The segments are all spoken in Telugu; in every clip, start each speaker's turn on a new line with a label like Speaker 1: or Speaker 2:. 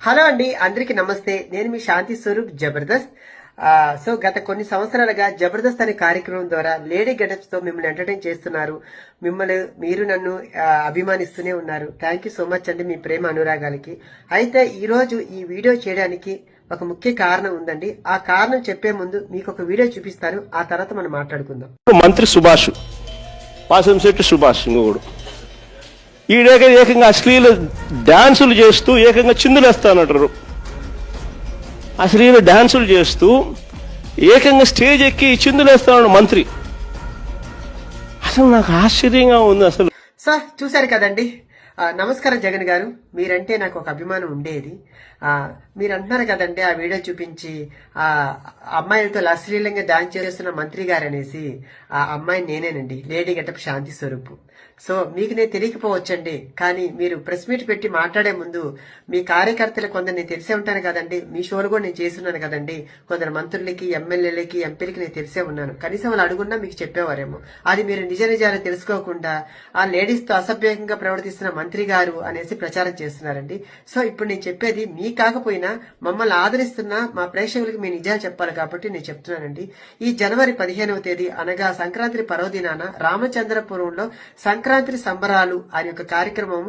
Speaker 1: హలో అండి, అందరికి నమస్తే. నేను మీ శాంతి స్వరూప్ జబర్దస్త్. సో గత కొన్ని సంవత్సరాలుగా జబర్దస్త్ అనే కార్యక్రమం ద్వారా లేడీ గెటప్స్ తో మిమ్మల్ని ఎంటర్టైన్ చేస్తున్నారు. మీరు నన్ను అభిమానిస్తూనే ఉన్నారు. థ్యాంక్ యూ సో మచ్ అండి, మీ ప్రేమ అనురాగాలకి. అయితే ఈ రోజు ఈ వీడియో చేయడానికి ఒక ముఖ్య కారణం ఉందండి. ఆ కారణం చెప్పే ముందు మీకు ఒక వీడియో చూపిస్తాను, ఆ తర్వాత మనం మాట్లాడుకుందాం.
Speaker 2: మంత్రి సుభాష్, వాసంశెట్టి సుభాష్ ఇంకొకడు ఏకంగా అశ్లీల డాన్సులు చేస్తూ ఏకంగా చిందులేస్తానంటారు. అశ్లీల డాన్సులు చేస్తూ ఏకంగా స్టేజ్ ఎక్కి చిందులేస్తాడు మంత్రి. అసలు నాకు ఆశ్చర్యంగా ఉంది అసలు.
Speaker 1: సార్ చూశారు కదండి. నమస్కారం జగన్ గారు, మీరంటే నాకు ఒక అభిమానం ఉండేది. మీరు అంటున్నారు కదండి ఆ వీడియో చూపించి ఆ అమ్మాయిలతో అశ్లీలంగా డాన్స్ చేస్తున్న మంత్రి గారు అనేసి. ఆ అమ్మాయి నేనేనండి, లేడీ గెటప్ శాంతి స్వరూప్. సో మీకు నేను తెలియకపోవచ్చండి, కానీ మీరు ప్రెస్ మీట్ పెట్టి మాట్లాడే ముందు మీ కార్యకర్తలు కొందరు నేను తెలిసే ఉంటాను కదండి. మీ షోలు కూడా నేను చేస్తున్నాను కదండి. కొందరు మంత్రులకి, ఎమ్మెల్యేలకి, ఎంపీలకి నేను తెలిసే ఉన్నాను. కనీసం వాళ్ళు అడుగున్నా మీకు చెప్పేవారేమో. అది మీరు నిజాలు తెలుసుకోకుండా ఆ లేడీస్ తో అసభ్యంగా ప్రవర్తిస్తున్న మంత్రి గారు అనేసి ప్రచారం చేస్తున్నారండి. సో ఇప్పుడు నేను చెప్పేది మీ కాకపోయినా మమ్మల్ని ఆదరిస్తున్న మా ప్రేక్షకులకి మీ నిజాలు చెప్పాలి కాబట్టి నేను చెప్తున్నానండి. ఈ జనవరి 15వ తేదీ అనగా సంక్రాంతి పర్వదినాన రామచంద్రపురంలో సంక్రాంతి సంబరాలు అనే ఒక కార్యక్రమం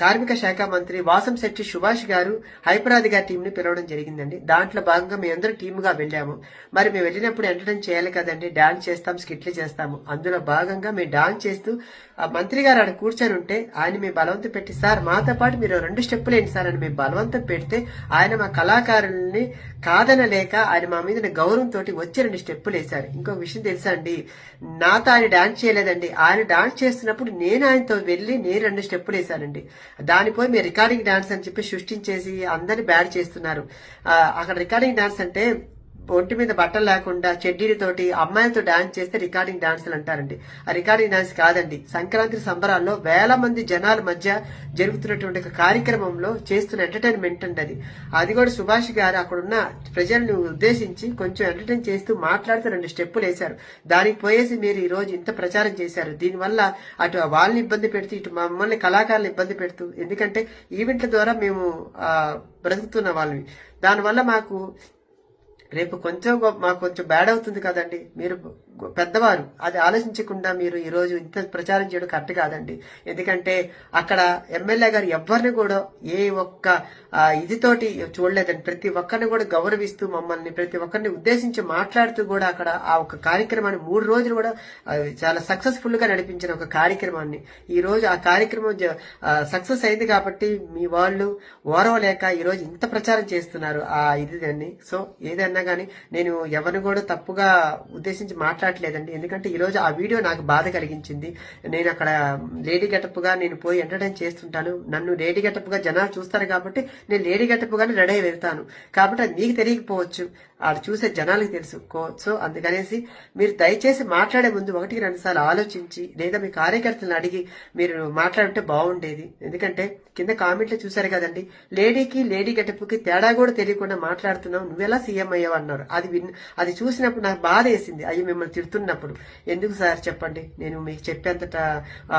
Speaker 1: కార్మిక శాఖ మంత్రి వాసంశెట్టి సుభాష్ గారు హైపరాది గారి టీం ని పిలవడం జరిగిందండి. దాంట్లో భాగంగా మేము అందరూ టీమ్ గా వెళ్ళాము. మరి మేము వెళ్ళినప్పుడు ఎంటర్టైన్ చేయాలి కదండి, డాన్స్ చేస్తాం, స్కిట్లు చేస్తాము. అందులో భాగంగా మేము డాన్స్ చేస్తూ ఆ మంత్రి గారు ఆడ కూర్చొని ఉంటే ఆయన మేము బలవంతం పెట్టి, సార్ మాతో పాటు మీరు 2 స్టెప్పులు ఏంటి సార్ అని మేము బలవంతం పెడితే ఆయన మా కళాకారుల్ని కాదనలేక ఆయన మా మీద గౌరవంతో వచ్చి 2 స్టెప్పులు వేశారు. ఇంకొక విషయం తెలుసా అండి, నాతో ఆయన డాన్స్ చేయలేదండి. ఆయన డాన్స్ చేస్తున్నప్పుడు నేను ఆయనతో వెళ్లి నేను 2 స్టెప్పులు వేశానండి. దానిపోయి మీరు రికార్డింగ్ డాన్స్ అని చెప్పి సృష్టించేసి అందరినీ బ్యాడ్ చేస్తున్నారు. అక్కడ రికార్డింగ్ డాన్స్ అంటే ఒంటి మీద బట్టలు లేకుండా చెడ్డీలతోటి అమ్మాయిలతో డాన్స్ చేస్తే రికార్డింగ్ డాన్సులు అంటారండి. ఆ రికార్డింగ్ డాన్స్ కాదండి. సంక్రాంతి సంబరాల్లో వేల మంది జనాల మధ్య జరుగుతున్నటువంటి ఒక కార్యక్రమంలో చేస్తున్న ఎంటర్టైన్మెంట్ అండి అది కూడా సుభాష్ గారు అక్కడున్న ప్రజలను ఉద్దేశించి కొంచెం ఎంటర్టైన్ చేస్తూ మాట్లాడుతూ 2 స్టెప్పులు వేశారు. దానికి పోయేసి మీరు ఈ రోజు ఇంత ప్రచారం చేశారు. దీనివల్ల అటు వాళ్ళని ఇబ్బంది పెడుతూ ఇటు మమ్మల్ని కళాకారులు ఇబ్బంది పెడుతూ, ఎందుకంటే ఈవెంట్ల ద్వారా మేము బ్రతుకుతున్న వాళ్ళని, దానివల్ల మాకు రేపు మాకు కొంచెం బ్యాడ్ అవుతుంది కదండి. మీరు పెద్దవారు, అది ఆలోచించకుండా మీరు ఈ రోజు ఇంత ప్రచారం చేయడం కరెక్ట్ కాదండి. ఎందుకంటే అక్కడ ఎమ్మెల్యే గారు ఎవరిని కూడా ఏ ఒక్క ఇదితోటి చూడలేదండి. ప్రతి ఒక్కరిని కూడా గౌరవిస్తూ మమ్మల్ని ప్రతి ఒక్కరిని ఉద్దేశించి మాట్లాడుతూ కూడా అక్కడ ఆ ఒక కార్యక్రమాన్ని 3 రోజులు కూడా చాలా సక్సెస్ఫుల్ గా నడిపించిన ఒక కార్యక్రమాన్ని ఈ రోజు ఆ కార్యక్రమం సక్సెస్ అయింది కాబట్టి మీ వాళ్ళు ఓరవలేక ఈ రోజు ఇంత ప్రచారం చేస్తున్నారు ఆ ఇది. సో ఏదన్నా గానీ నేను ఎవరిని కూడా తప్పుగా ఉద్దేశించి మాట్లాడలేదండి. ఎందుకంటే ఈ రోజు ఆ వీడియో నాకు బాధ కలిగించింది. నేను అక్కడ లేడీ గెటప్ గా నేను పోయి ఎంటర్టైన్ చేస్తుంటాను. నన్ను లేడీ గెటప్ గా జనాలు చూస్తారు కాబట్టి నేను లేడీ గెటప్ గానే రెడీ అయి వెళ్తాను. కాబట్టి అది నీకు తెలియకపోవచ్చు, ఆడు చూసే జనాలకు తెలుసు. సో అందుకనేసి మీరు దయచేసి మాట్లాడే ముందు 1-2 సార్లు ఆలోచించి లేదా మీ కార్యకర్తలను అడిగి మీరు మాట్లాడితే బాగుండేది. ఎందుకంటే కింద కామెంట్లు చూసారు కదండి, లేడీకి లేడీ గెటప్ కి తేడా కూడా తెలియకుండా మాట్లాడుతున్నావు, నువ్వెలా సీఎం అయ్యావు అన్నారు. అది చూసినప్పుడు నాకు బాధ వేసింది. అయ్యి మిమ్మల్ని తిడుతున్నప్పుడు ఎందుకు సార్ చెప్పండి, నేను మీకు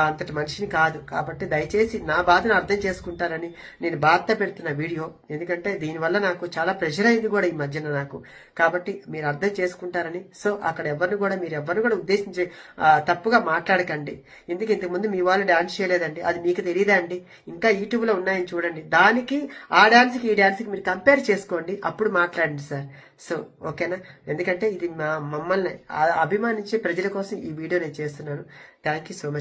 Speaker 1: అంతటి మనిషిని కాదు. కాబట్టి దయచేసి నా బాధను అర్థం చేసుకుంటారని నేను బాధ పెడుతున్న వీడియో. ఎందుకంటే దీనివల్ల నాకు చాలా ప్రెషర్ అయింది కూడా ఈ మధ్యన నాకు. కాబట్టి మీరు అర్థం చేసుకుంటారని. సో అక్కడ మీరు ఎవరిని కూడా ఉద్దేశించి తప్పుగా మాట్లాడకండి. ఎందుకు ఇంతకుముందు మీ వాళ్ళు డాన్స్ చేయలేదండి, అది మీకు తెలియదా అండి? ఇంకా యూట్యూబ్ లో ఉన్నాయని చూడండి. దానికి ఆ డాన్స్ కి ఈ డాన్స్ కి మీరు కంపేర్ చేసుకోండి, అప్పుడు మాట్లాడండి సార్. సో ఓకేనా? ఎందుకంటే ఇది మమ్మల్ని అభిమానించే ప్రజల కోసం ఈ వీడియో నేను చేస్తున్నాను. Thank you so much.